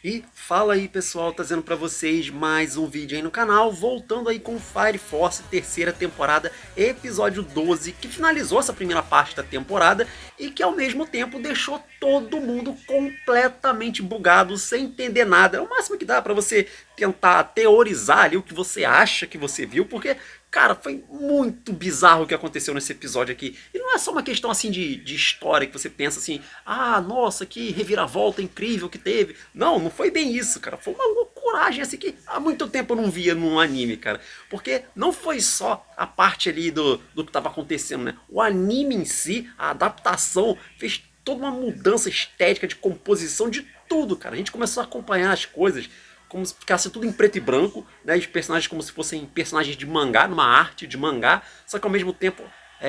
E fala aí pessoal, trazendo pra vocês mais um vídeo aí no canal, voltando aí com Fire Force terceira temporada, episódio 12, que finalizou essa primeira parte da temporada e que ao mesmo tempo deixou todo mundo completamente bugado, sem entender nada. É o máximo que dá pra você tentar teorizar ali o que você acha que você viu, porque cara, foi muito bizarro o que aconteceu nesse episódio aqui. E não é só uma questão assim de história que você pensa assim, ah, nossa, que reviravolta incrível que teve. Não, não foi bem isso, cara. Foi uma loucuragem assim que há muito tempo eu não via num anime, cara. Porque não foi só a parte ali do que estava acontecendo, né? O anime em si, a adaptação, fez toda uma mudança estética de composição de tudo, cara. A gente começou a acompanhar as coisas como se ficasse tudo em preto e branco, né? Os personagens como se fossem personagens de mangá, numa arte de mangá, só que ao mesmo tempo,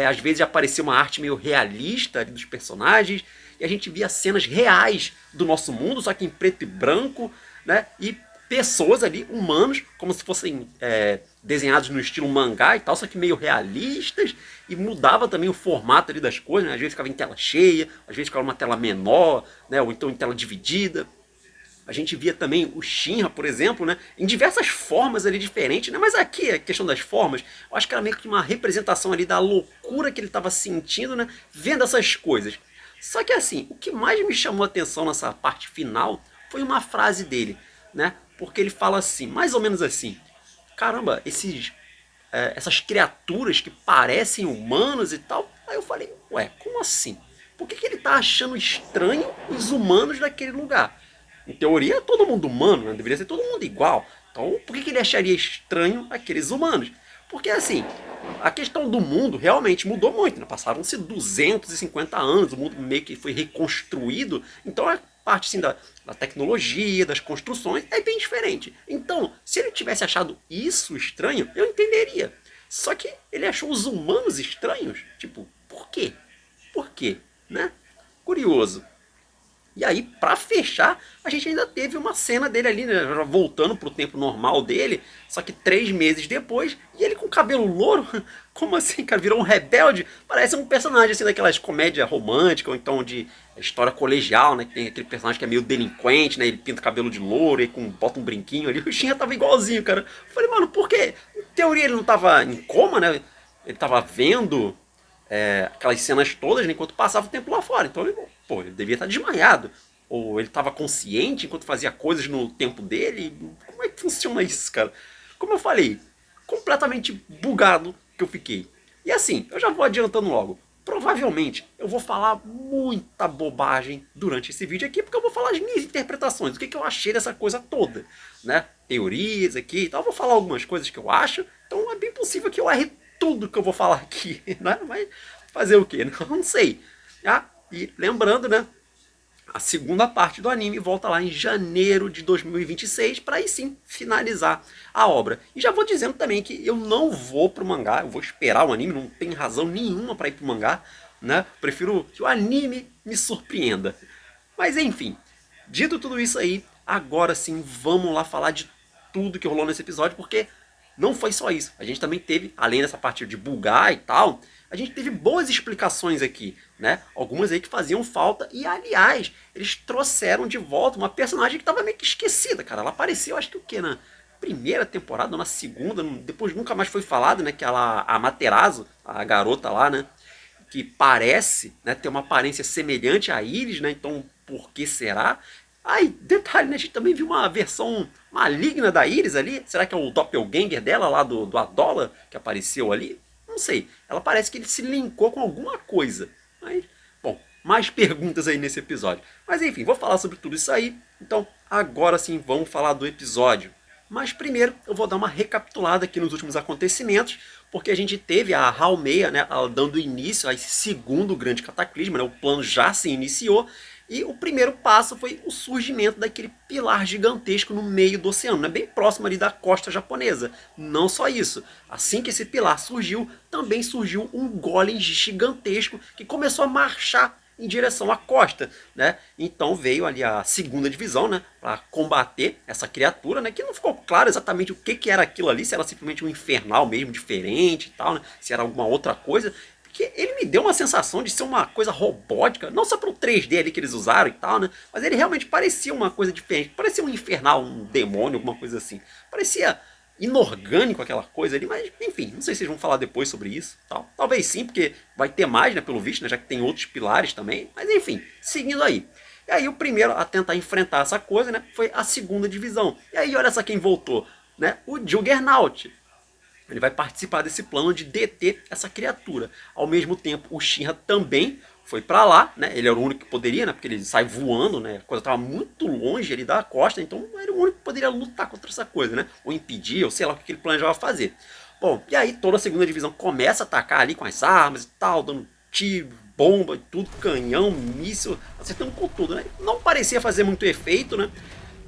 às vezes aparecia uma arte meio realista ali dos personagens, e a gente via cenas reais do nosso mundo, só que em preto e branco, né? E pessoas ali, humanos, como se fossem desenhados no estilo mangá e tal, só que meio realistas, e mudava também o formato ali das coisas, né? Às vezes ficava em tela cheia, às vezes ficava uma tela menor, né? Ou então em tela dividida. A gente via também o Shinra, por exemplo, né, em diversas formas ali diferentes, né, mas aqui a questão das formas, eu acho que era meio que uma representação ali da loucura que ele estava sentindo, né, vendo essas coisas. Só que assim, o que mais me chamou a atenção nessa parte final foi uma frase dele, né, porque ele fala assim, mais ou menos assim, caramba, essas criaturas que parecem humanos e tal. Aí eu falei, ué, como assim? Por que ele tá achando estranho os humanos daquele lugar? Em teoria, é todo mundo humano, né? Deveria ser todo mundo igual. Então, por que ele acharia estranho aqueles humanos? Porque, assim, a questão do mundo realmente mudou muito, né? Passaram-se 250 anos, o mundo meio que foi reconstruído. Então, a parte assim, da tecnologia, das construções, é bem diferente. Então, se ele tivesse achado isso estranho, eu entenderia. Só que ele achou os humanos estranhos? Tipo, por quê? Por quê? Né? Curioso. E aí, pra fechar, a gente ainda teve uma cena dele ali, né, voltando pro tempo normal dele, só que 3 meses depois, e ele com cabelo louro, como assim, cara, virou um rebelde? Parece um personagem assim daquelas comédias românticas, ou então de história colegial, né, que tem aquele personagem que é meio delinquente, né, ele pinta o cabelo de louro e bota um brinquinho ali, o Shinra tava igualzinho, cara. Eu falei, mano, por quê? Em teoria ele não tava em coma, né, ele tava vendo aquelas cenas todas, né, enquanto passava o tempo lá fora. Então ele, pô, ele devia estar desmaiado. Ou ele estava consciente enquanto fazia coisas no tempo dele. Como é que funciona isso, cara? Como eu falei, completamente bugado que eu fiquei. E assim, eu já vou adiantando logo. Provavelmente eu vou falar muita bobagem durante esse vídeo aqui, porque eu vou falar as minhas interpretações, o que eu achei dessa coisa toda, né? Teorias aqui e tal. Eu vou falar algumas coisas que eu acho, então é bem possível que eu erre tudo que eu vou falar aqui, né? Mas fazer o quê? Não sei. Ah, e lembrando, né? A segunda parte do anime volta lá em janeiro de 2026 para aí sim finalizar a obra. E já vou dizendo também que eu não vou pro mangá, eu vou esperar o anime, não tem razão nenhuma para ir pro mangá, né? Prefiro que o anime me surpreenda. Mas enfim, dito tudo isso aí, agora sim vamos lá falar de tudo que rolou nesse episódio, porque não foi só isso. A gente também teve, além dessa parte de bugar e tal, a gente teve boas explicações aqui, né? Algumas aí que faziam falta e, aliás, eles trouxeram de volta uma personagem que estava meio que esquecida, cara. Ela apareceu, acho que o quê? Na primeira temporada ou na segunda, depois nunca mais foi falado, né? Que ela, a Materazo, a garota lá, né? Que parece, né, ter uma aparência semelhante a Iris, né? Então, por que será? Ai, detalhe, né? A gente também viu uma versão maligna da Iris ali. Será que é o doppelganger dela lá do Adola que apareceu ali? Não sei. Ela parece que ele se linkou com alguma coisa. Mas, bom, mais perguntas aí nesse episódio. Mas enfim, vou falar sobre tudo isso aí. Então, agora sim, vamos falar do episódio. Mas primeiro eu vou dar uma recapitulada aqui nos últimos acontecimentos, porque a gente teve a Halmeia, né, dando início a esse segundo grande cataclisma, né, o plano já se iniciou, e o primeiro passo foi o surgimento daquele pilar gigantesco no meio do oceano, né, bem próximo ali da costa japonesa. Não só isso, assim que esse pilar surgiu, também surgiu um golem gigantesco que começou a marchar em direção à costa, né? Então veio ali a segunda divisão, né, para combater essa criatura, né, que não ficou claro exatamente o que era aquilo ali, se era simplesmente um infernal mesmo diferente e tal, né, se era alguma outra coisa, Porque ele me deu uma sensação de ser uma coisa robótica, não só pro 3D ali que eles usaram e tal, né? Mas ele realmente parecia uma coisa diferente. Parecia um infernal, um demônio, alguma coisa assim. Parecia inorgânico aquela coisa ali, mas enfim, não sei se vocês vão falar depois sobre isso. Tal. Talvez sim, porque vai ter mais, né, pelo visto, né, já que tem outros pilares também. Mas enfim, seguindo aí. E aí o primeiro a tentar enfrentar essa coisa, né, foi a segunda divisão. E aí olha só quem voltou, né? O Juggernaut. Ele vai participar desse plano de deter essa criatura. Ao mesmo tempo, o Shinra também foi para lá, né? Ele era o único que poderia, né? Porque ele sai voando, né? A coisa estava muito longe ali da costa, então era o único que poderia lutar contra essa coisa, né? Ou impedir, ou sei lá o que ele planejava fazer. Bom, e aí toda a segunda divisão começa a atacar ali com as armas e tal, dando tiro, bomba e tudo, canhão, míssil, acertando com tudo, né? Não parecia fazer muito efeito, né?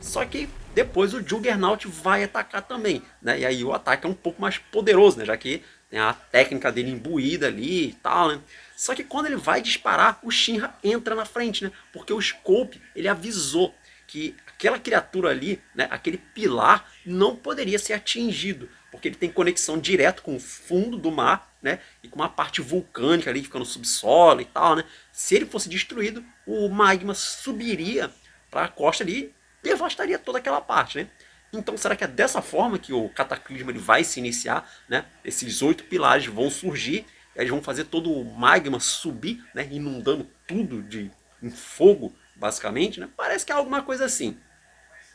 Só que depois o Juggernaut vai atacar também, né? E aí o ataque é um pouco mais poderoso, né? Já que tem a técnica dele imbuída ali e tal, né? Só que quando ele vai disparar, o Shinra entra na frente, né? Porque o Scope, ele avisou que aquela criatura ali, né? Aquele pilar, não poderia ser atingido. Porque ele tem conexão direto com o fundo do mar, né? E com uma parte vulcânica ali, que fica no subsolo e tal, né? Se ele fosse destruído, o magma subiria para a costa ali, devastaria toda aquela parte, né? Então será que é dessa forma que o cataclisma ele vai se iniciar, né? Esses 8 pilares vão surgir, eles vão fazer todo o magma subir, né? Inundando tudo de em fogo, basicamente, né? Parece que é alguma coisa assim.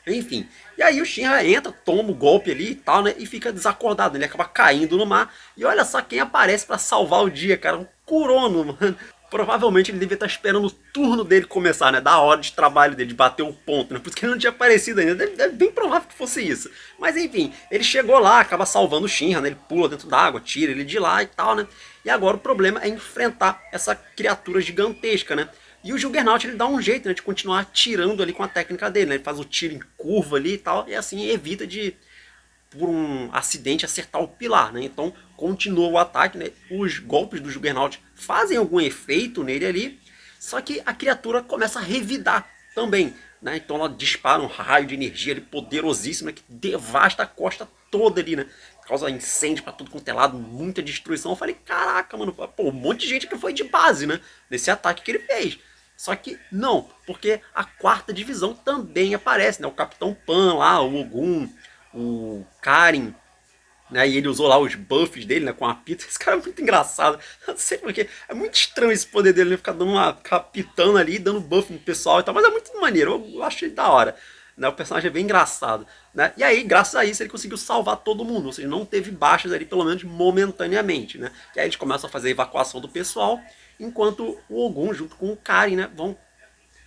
Enfim, e aí o Shinra entra, toma o golpe ali e tal, né? E fica desacordado, ele acaba caindo no mar. E olha só quem aparece para salvar o dia, cara, um Kurono, mano. Provavelmente ele devia estar esperando o turno dele começar, né? Da hora de trabalho dele, de bater o ponto, né? Por isso que ele não tinha aparecido ainda. É bem provável que fosse isso. Mas enfim, ele chegou lá, acaba salvando o Shinra, né? Ele pula dentro d'água, tira ele de lá e tal, né? E agora o problema é enfrentar essa criatura gigantesca, né? E o Juggernaut ele dá um jeito, né, de continuar atirando ali com a técnica dele, né? Ele faz o tiro em curva ali e tal, e assim evita de, por um acidente, acertar o pilar, né? Então continua o ataque, né? Os golpes do Juggernaut fazem algum efeito nele ali, só que a criatura começa a revidar também, né? Então ela dispara um raio de energia ali poderosíssimo, né, que devasta a costa toda ali, né? Causa incêndio pra tudo quanto é lado, muita destruição. Eu falei, caraca, mano, pô, um monte de gente que foi de base, né? Nesse ataque que ele fez. Só que não, porque a quarta divisão também aparece, né? O Capitão Pan lá, o Ogum, o Karin, né? E ele usou lá os buffs dele, né? Com a pita. Esse cara é muito engraçado. Não sei porque. É muito estranho esse poder dele, né? Ficar pitando ali, dando buff no pessoal e tal. Mas é muito maneiro. Eu achei da hora. Né? O personagem é bem engraçado. Né? E aí, graças a isso, ele conseguiu salvar todo mundo. Ou seja, não teve baixas ali, pelo menos momentaneamente. Né? E aí eles começam a fazer a evacuação do pessoal. Enquanto o Ogum, junto com o Karin, né? Vão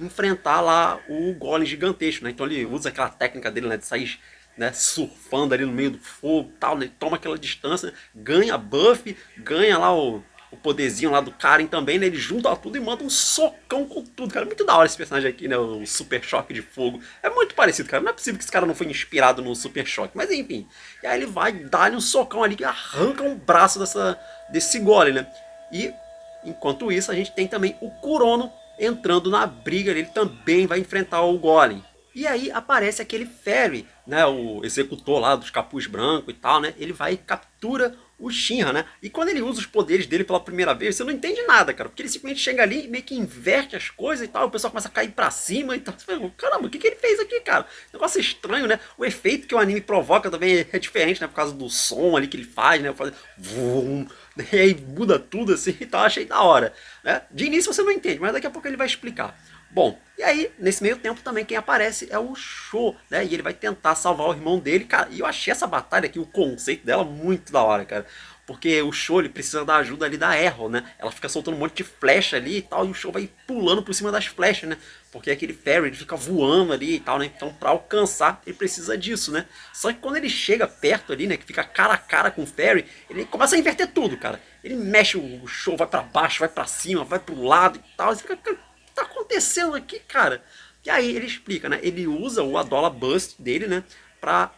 enfrentar lá o golem gigantesco, né? Então ele usa aquela técnica dele, né, de sair, né, surfando ali no meio do fogo, tal, né? Ele toma aquela distância, ganha buff, ganha lá o poderzinho lá do Karen também, né? Ele junta tudo e manda um socão com tudo, cara. Muito da hora esse personagem aqui, né? O Super Choque de Fogo. É muito parecido, cara. Não é possível que esse cara não foi inspirado no Super Choque. Mas enfim. E aí ele vai dar-lhe um socão ali que arranca um braço desse golem, né? E enquanto isso, a gente tem também o Kurono entrando na briga. Ele também vai enfrentar o golem. E aí aparece aquele Fairy, né, o executor lá dos capuz branco e tal, né? Ele vai e captura o Shinra, né? E quando ele usa os poderes dele pela primeira vez, você não entende nada, cara. Porque ele simplesmente chega ali e meio que inverte as coisas e tal. O pessoal começa a cair pra cima e tal. Você fala, caramba, o que ele fez aqui, cara? Negócio estranho, né? O efeito que o anime provoca também é diferente, né? Por causa do som ali que ele faz, né? Fazer vum, e aí muda tudo assim e tal. Achei da hora, né? De início você não entende, mas daqui a pouco ele vai explicar. Bom, e aí, nesse meio tempo também quem aparece é o Sho, né? E ele vai tentar salvar o irmão dele, cara. E eu achei essa batalha aqui, o conceito dela, muito da hora, cara. Porque o Sho, ele precisa da ajuda ali da Errol, né? Ela fica soltando um monte de flecha ali e tal, e o Sho vai pulando por cima das flechas, né? Porque aquele Fairy, ele fica voando ali e tal, né? Então, pra alcançar, ele precisa disso, né? Só que quando ele chega perto ali, né? Que fica cara a cara com o Fairy, ele começa a inverter tudo, cara. Ele mexe o Sho, vai pra baixo, vai pra cima, vai pro lado e tal. Você fica, tá acontecendo aqui, cara? E aí ele explica, né? Ele usa o Adola Bust dele, né? Pra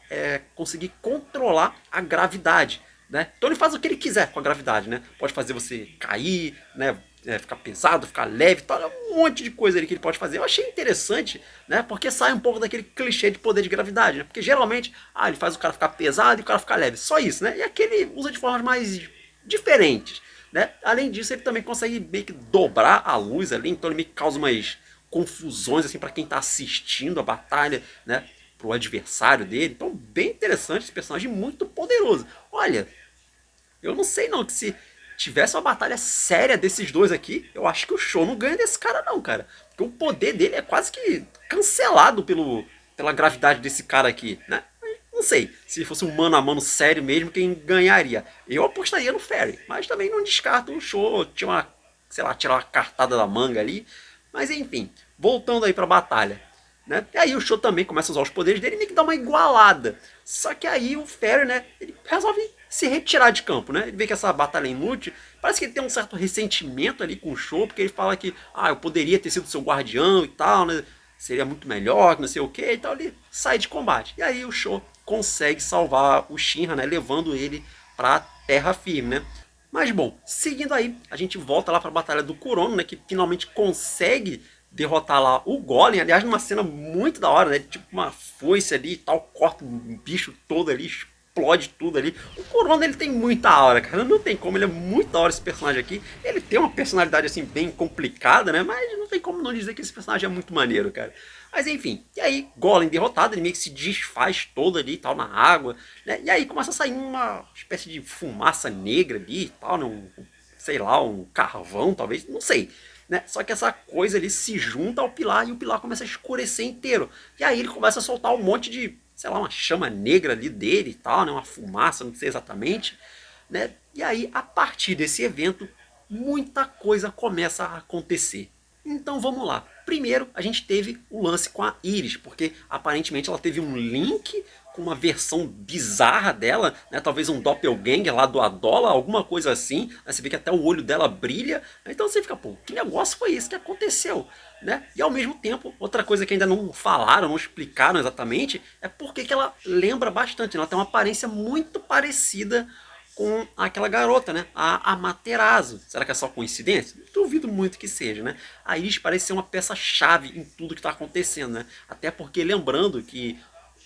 conseguir controlar a gravidade, né? Então ele faz o que ele quiser com a gravidade, né? Pode fazer você cair, né? Ficar pesado, ficar leve, tal, um monte de coisa ali que ele pode fazer. Eu achei interessante, né? Porque sai um pouco daquele clichê de poder de gravidade, né? Porque geralmente, ele faz o cara ficar pesado e o cara ficar leve. Só isso, né? E aqui ele usa de formas mais diferentes. né? Além disso, ele também consegue meio que dobrar a luz ali, então ele meio que causa umas confusões assim para quem está assistindo a batalha, né? Pro adversário dele. Então, bem interessante esse personagem, muito poderoso. Olha, eu não sei não, que se tivesse uma batalha séria desses dois aqui, eu acho que o Show não ganha desse cara não, cara. Porque o poder dele é quase que cancelado pela gravidade desse cara aqui, né? Não sei, se fosse um mano a mano sério mesmo, quem ganharia. Eu apostaria no Fairy, mas também não descarto o Show, tinha uma, sei lá, tirar uma cartada da manga ali. Mas enfim, voltando aí pra batalha. Né? E aí o Show também começa a usar os poderes dele e meio que dá uma igualada. Só que aí o Fairy, né, ele resolve se retirar de campo, né? Ele vê que essa batalha é inútil. Parece que ele tem um certo ressentimento ali com o Show, porque ele fala que, eu poderia ter sido seu guardião e tal, né? Seria muito melhor, que não sei o que, então ele sai de combate. E aí o Show consegue salvar o Shinra, né, levando ele pra terra firme, né? Mas bom, seguindo aí, a gente volta lá para a batalha do Kurono, né, que finalmente consegue derrotar lá o Golem, aliás, numa cena muito da hora, né, tipo uma foice ali e tal, corta um bicho todo ali, explode tudo ali. O Kurono, ele tem muita aura, cara, não tem como, ele é muito da hora esse personagem aqui. Ele tem uma personalidade assim bem complicada, né, mas não tem como não dizer que esse personagem é muito maneiro, cara. Mas enfim, e aí Golem derrotado, ele meio que se desfaz todo ali e tal na água, né? E aí começa a sair uma espécie de fumaça negra ali e tal, né? Sei lá, um carvão talvez, não sei. Né? Só que essa coisa ali se junta ao pilar e o pilar começa a escurecer inteiro. E aí ele começa a soltar um monte de, sei lá, uma chama negra ali dele e tal, né? Uma fumaça, não sei exatamente. Né? E aí, a partir desse evento, muita coisa começa a acontecer. Então vamos lá. Primeiro, a gente teve o lance com a Iris, porque aparentemente ela teve um link com uma versão bizarra dela, né? Talvez um doppelganger lá do Adola, alguma coisa assim. Né? Você vê que até o olho dela brilha. Então você fica, pô, que negócio foi esse que aconteceu? Né? E ao mesmo tempo, outra coisa que ainda não falaram, não explicaram exatamente, é porque que ela lembra bastante. Né? Ela tem uma aparência muito parecida com aquela garota, né? A Amaterasu. Será que é só coincidência? Duvido muito que seja, né? A Iris parece ser uma peça-chave em tudo que está acontecendo, né? Até porque, lembrando que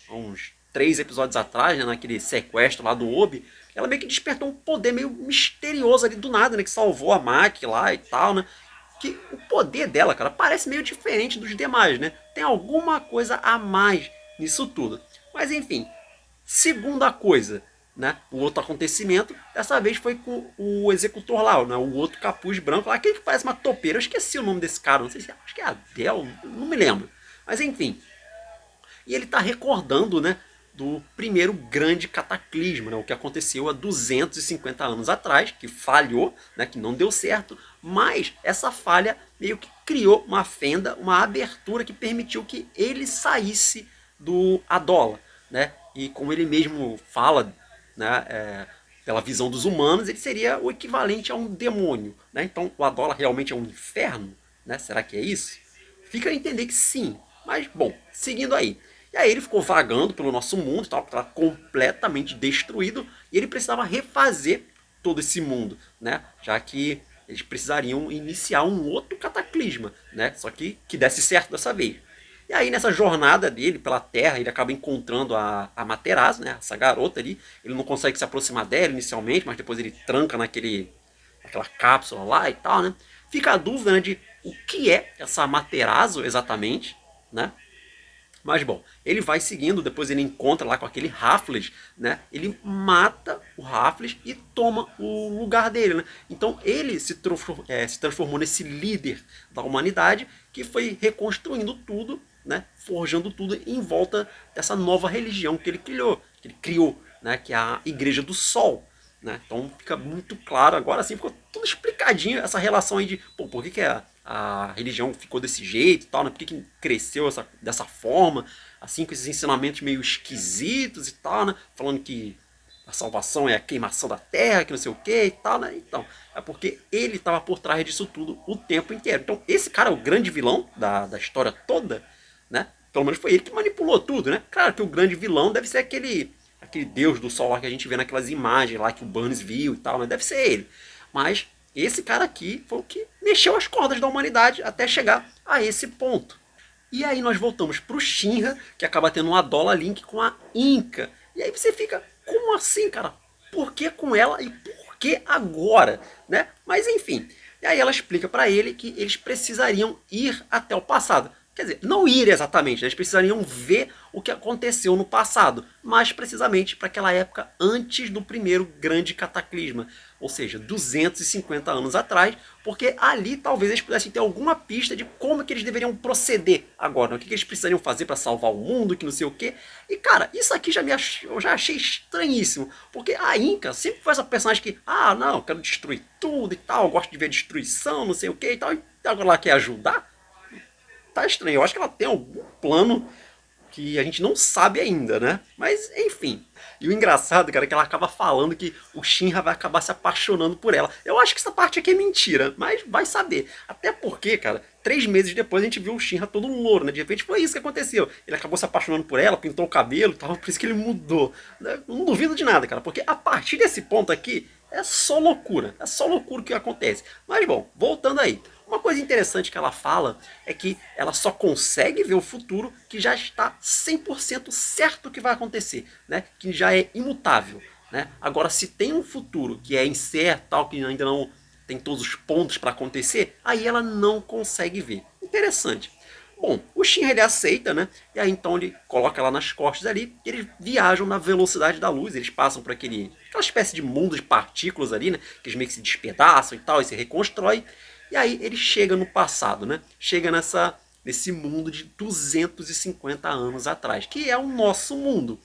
há uns 3 episódios atrás, né, naquele sequestro lá do Obi, ela meio que despertou um poder meio misterioso ali do nada, né? Que salvou a Maki lá e tal, né? Que o poder dela, cara, parece meio diferente dos demais, né? Tem alguma coisa a mais nisso tudo. Mas enfim, segunda coisa, né? O outro acontecimento, dessa vez foi com o executor lá, né? O outro capuz branco lá, aquele que parece uma topeira. Eu esqueci o nome desse cara, não sei se acho que é Adel, não me lembro. Mas enfim. E ele está recordando, né? Do primeiro grande cataclismo, né, o que aconteceu há 250 anos atrás, que falhou, né, que não deu certo, mas essa falha meio que criou uma fenda, uma abertura que permitiu que ele saísse do Adola. Né, e como ele mesmo fala, né, pela visão dos humanos, ele seria o equivalente a um demônio. Né, então o Adola realmente é um inferno? Né, será que é isso? Fica a entender que sim, mas bom, seguindo aí. E aí ele ficou vagando pelo nosso mundo, estava completamente destruído, e ele precisava refazer todo esse mundo, né? Já que eles precisariam iniciar um outro cataclisma, né? Só que desse certo dessa vez. E aí nessa jornada dele pela Terra, ele acaba encontrando a Amaterasu, né? Essa garota ali. Ele não consegue se aproximar dela inicialmente, mas depois ele tranca naquela cápsula lá e tal, né? Fica a dúvida, né, de o que é essa Amaterasu exatamente, né? Mas bom, ele vai seguindo, depois ele encontra lá com aquele Raffles, né? Ele mata o Raffles e toma o lugar dele, né? Então ele se transformou nesse líder da humanidade que foi reconstruindo tudo, né? Forjando tudo em volta dessa nova religião que ele criou, né? Que é a Igreja do Sol. Né? Então fica muito claro agora, assim, ficou tudo explicadinho essa relação aí de, pô, por que a religião ficou desse jeito e tal, né? Por que cresceu dessa forma, assim, com esses ensinamentos meio esquisitos e tal, né? Falando que a salvação é a queimação da terra, que não sei o que e tal, né? Então, é porque ele estava por trás disso tudo o tempo inteiro. Então, esse cara é o grande vilão da história toda, né? Pelo menos foi ele que manipulou tudo, né? Claro que o grande vilão deve ser aquele deus do sol lá que a gente vê naquelas imagens lá que o Burns viu e tal, mas deve ser ele. Mas esse cara aqui foi o que mexeu as cordas da humanidade até chegar a esse ponto. E aí nós voltamos pro Shinra, que acaba tendo uma Adola Link com a Inca. E aí você fica, como assim, cara? Por que com ela e por por que agora, né? Mas enfim, e aí ela explica para ele que eles precisariam ir até o passado. Quer dizer, não ir exatamente, né? Eles precisariam ver o que aconteceu no passado, mais precisamente para aquela época antes do primeiro grande cataclisma, ou seja, 250 anos atrás, porque ali talvez eles pudessem ter alguma pista de como que eles deveriam proceder agora, né? O que eles precisariam fazer para salvar o mundo, que não sei o quê. E cara, isso aqui eu já achei estranhíssimo, porque a Inca sempre foi essa personagem que, ah, não, eu quero destruir tudo e tal, eu gosto de ver destruição, não sei o quê e tal, e agora ela quer ajudar? Tá estranho. Eu acho que ela tem algum plano que a gente não sabe ainda, né? Mas, enfim. E o engraçado, cara, é que ela acaba falando que o Shinra vai acabar se apaixonando por ela. Eu acho que essa parte aqui é mentira, mas vai saber. Até porque, cara, 3 meses depois a gente viu o Shinra todo louro, né? De repente foi isso que aconteceu. Ele acabou se apaixonando por ela, pintou o cabelo e tal, por isso que ele mudou. Não duvido de nada, cara, porque a partir desse ponto aqui é só loucura. É só loucura o que acontece. Mas, bom, voltando aí. Uma coisa interessante que ela fala é que ela só consegue ver o futuro que já está 100% certo que vai acontecer, né? Que já é imutável, né? Agora, se tem um futuro que é incerto, tal, que ainda não tem todos os pontos para acontecer, aí ela não consegue ver. Interessante. Bom, o Shinra ele aceita, né? E aí então ele coloca ela nas costas ali e eles viajam na velocidade da luz. Eles passam por aquela espécie de mundo de partículas ali, né? Que eles meio que se despedaçam e tal, e se reconstrói. E aí ele chega no passado, né? Chega nesse mundo de 250 anos atrás, que é o nosso mundo.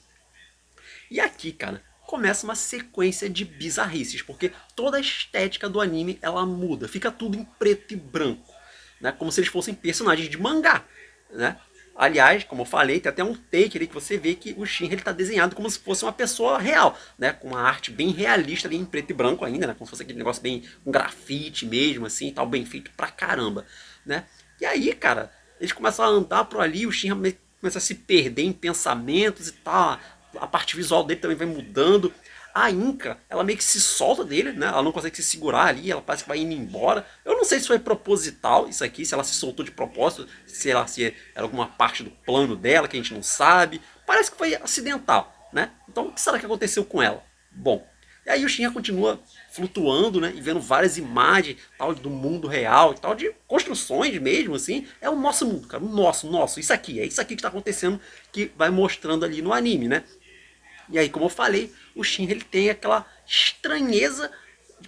E aqui, cara, começa uma sequência de bizarrices, porque toda a estética do anime ela muda, fica tudo em preto e branco, né? Como se eles fossem personagens de mangá, né? Aliás, como eu falei, tem até um take ali que você vê que o Shinra está desenhado como se fosse uma pessoa real, né? Com uma arte bem realista ali em preto e branco ainda, né? Como se fosse aquele negócio bem um grafite mesmo, assim, tal, bem feito pra caramba, né? E aí, cara, eles começam a andar por ali, o Shinra começa a se perder em pensamentos e tal, a parte visual dele também vai mudando. A Inca, ela meio que se solta dele, né? Ela não consegue se segurar ali, ela parece que vai indo embora. Eu não sei se foi proposital isso aqui, se ela se soltou de propósito, se era alguma parte do plano dela que a gente não sabe. Parece que foi acidental, né? Então o que será que aconteceu com ela? Bom, e aí o Shinra continua flutuando, né? E vendo várias imagens tal do mundo real e tal, de construções mesmo, assim. É o nosso mundo, cara. O nosso. Isso aqui, é isso aqui que está acontecendo, que vai mostrando ali no anime, né? E aí, como eu falei, o Shinra ele tem aquela estranheza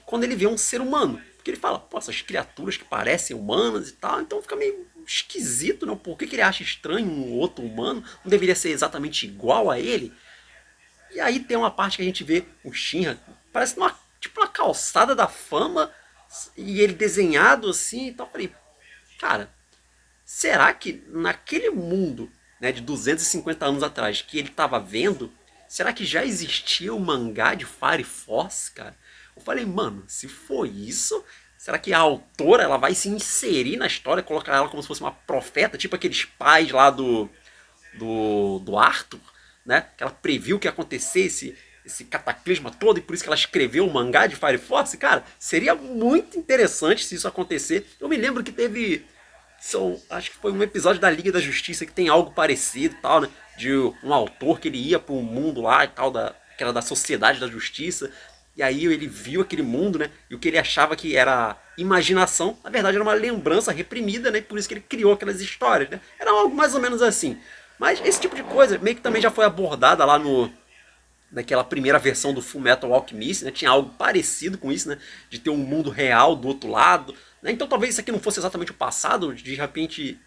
quando ele vê um ser humano. Porque ele fala, pô, essas criaturas que parecem humanas e tal, então fica meio esquisito, né? Por que ele acha estranho um outro humano? Não deveria ser exatamente igual a ele? E aí tem uma parte que a gente vê o Shinra, parece tipo uma calçada da fama, e ele desenhado assim e tal. Eu falei, cara, será que naquele mundo, né, de 250 anos atrás que ele estava vendo, será que já existia o mangá de Fire Force, cara? Eu falei, mano, se for isso, será que a autora ela vai se inserir na história, colocar ela como se fosse uma profeta, tipo aqueles pais lá do Arthur, né? Que ela previu que ia acontecer esse cataclisma todo e por isso que ela escreveu o mangá de Fire Force? Cara, seria muito interessante se isso acontecer. Eu me lembro que teve acho que foi um episódio da Liga da Justiça que tem algo parecido, tal, né? De um autor que ele ia para um mundo lá e tal, que era da Sociedade da Justiça. E aí ele viu aquele mundo, né? E o que ele achava que era imaginação, na verdade era uma lembrança reprimida, né? Por isso que ele criou aquelas histórias, né? Era algo mais ou menos assim. Mas esse tipo de coisa meio que também já foi abordada lá naquela primeira versão do Fullmetal Alchemist, né? Tinha algo parecido com isso, né? De ter um mundo real do outro lado, né? Então talvez isso aqui não fosse exatamente o passado, de repente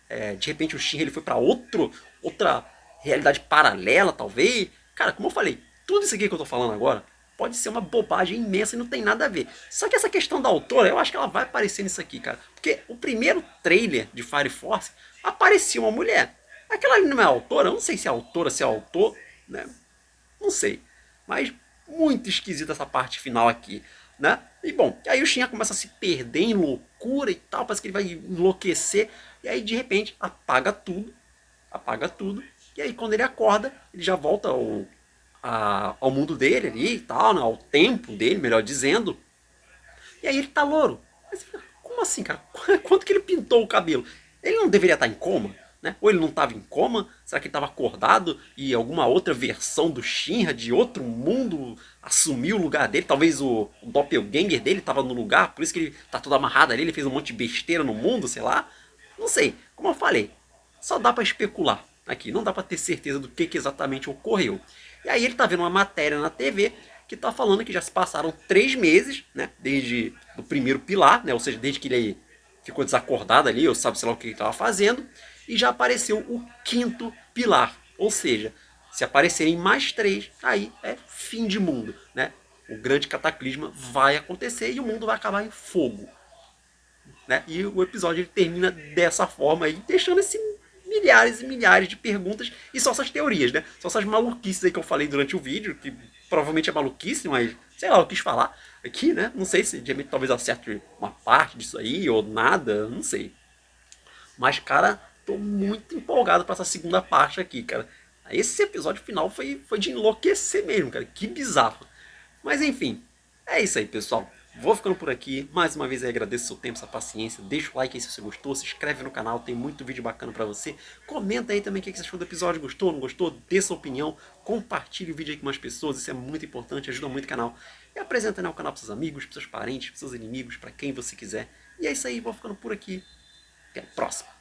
o Shinra ele foi para outra realidade paralela, talvez. Cara, como eu falei, tudo isso aqui que eu tô falando agora pode ser uma bobagem imensa e não tem nada a ver. Só que essa questão da autora, eu acho que ela vai aparecer nisso aqui, cara. Porque o primeiro trailer de Fire Force aparecia uma mulher. Aquela ali não é autora, eu não sei se é autora, se é autor, né? Não sei. Mas muito esquisita essa parte final aqui, né? E bom, aí o Shinra começa a se perder em loucura e tal, parece que ele vai enlouquecer. E aí de repente apaga tudo. E aí quando ele acorda, ele já volta ao mundo dele ali e tal, né? Ao tempo dele, melhor dizendo. E aí ele tá louro. Mas, como assim, cara? Quanto que ele pintou o cabelo? Ele não deveria estar em coma? né? Ou ele não estava em coma? Será que ele estava acordado e alguma outra versão do Shinra de outro mundo assumiu o lugar dele? Talvez o doppelganger dele estava no lugar, por isso que ele tá todo amarrado ali, ele fez um monte de besteira no mundo, sei lá. Não sei, como eu falei, só dá para especular aqui, não dá para ter certeza do que exatamente ocorreu. E aí ele tá vendo uma matéria na TV que tá falando que já se passaram 3 meses, né, desde o primeiro pilar, né, ou seja, desde que ele ficou desacordado ali, ou sabe sei lá o que ele estava fazendo, e já apareceu o quinto pilar. Ou seja, se aparecerem mais 3, aí é fim de mundo, né? O grande cataclisma vai acontecer e o mundo vai acabar em fogo, né? E o episódio ele termina dessa forma aí, deixando esse milhares e milhares de perguntas e só essas teorias, né? Só essas maluquices aí que eu falei durante o vídeo, que provavelmente é maluquice, mas sei lá, eu quis falar aqui, né? Não sei se de repente talvez acerte uma parte disso aí ou nada, não sei. Mas, cara, tô muito empolgado pra essa segunda parte aqui, cara. Esse episódio final foi de enlouquecer mesmo, cara. Que bizarro. Mas enfim, é isso aí, pessoal. Vou ficando por aqui. Mais uma vez eu agradeço o seu tempo, sua paciência. Deixa o like aí se você gostou. Se inscreve no canal, tem muito vídeo bacana pra você. Comenta aí também o que você achou do episódio. Gostou, não gostou? Dê sua opinião. Compartilhe o vídeo aí com mais pessoas. Isso é muito importante, ajuda muito o canal. E apresenta, né, o canal pros seus amigos, pros seus parentes, pros seus inimigos, pra quem você quiser. E é isso aí, vou ficando por aqui. Até a próxima.